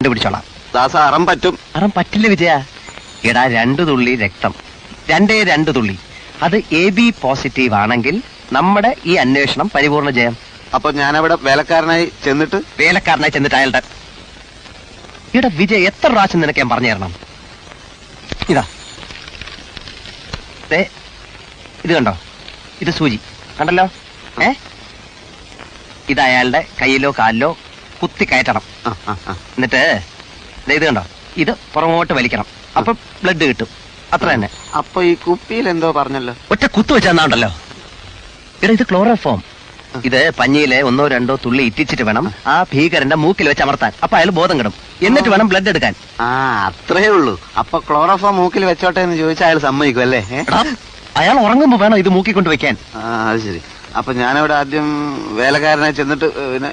കണ്ടുപിടിച്ചോളാം. ദാസ അറം പറ്റും. അറം പറ്റില്ല വിജയ. എടാ 2 തുള്ളി രക്തം, 2 തുള്ളി, അത് AB പോസിറ്റീവ് ആണെങ്കിൽ നമ്മുടെ ഈ അന്വേഷണം പരിപൂർണ ജയം. അപ്പൊ ഞാനവിടെ വേലക്കാരനായി ചെന്നിട്ട് അയാളുടെ ഇവിടെ വിജയ് എത്ര പ്രാവശ്യം നിനക്ക് ഞാൻ പറഞ്ഞു തരണം? ഇതാ ഇത് കണ്ടോ, ഇത് സൂചി കണ്ടല്ലോ. ഇത് അയാളുടെ കയ്യിലോ കാലിലോ കുത്തി കയറ്റണം. എന്നിട്ട് ഇത് കണ്ടോ, ഇത് പുറമോട്ട് വലിക്കണം. അപ്പൊ ബ്ലഡ് കിട്ടും. അത്ര തന്നെ. അപ്പൊ ഈ കുപ്പിയിൽ എന്തോ പറഞ്ഞല്ലോ, ഒറ്റ കുത്തു വെച്ചാണ്ടല്ലോ. ഇവിടെ ഇത് ക്ലോറോഫോം. ഇത് പഞ്ഞിയിലെ 1-2 തുള്ളി ഇറ്റിച്ചിട്ട് വേണം ആ ഭീകരന്റെ മൂക്കിൽ വെച്ച് അമർത്താൻ. അപ്പൊ അയാൾ ബോധം കിടും. എന്നിട്ട് വേണം ബ്ലഡ് എടുക്കാൻ. അത്രേ ഉള്ളൂ. അപ്പൊ ക്ലോറോഫോം മൂക്കിൽ വെച്ചോട്ടെ എന്ന് ചോദിച്ചാൽ അയാൾ സമ്മതിക്കും അല്ലേ? അയാൾ ഉറങ്ങുമ്പോ വേണം ഇത് മൂക്കിക്കൊണ്ട് വെക്കാൻ. അത് ശരി. അപ്പൊ ഞാനവിടെ ആദ്യം വേലക്കാരനായി ചെന്നിട്ട് പിന്നെ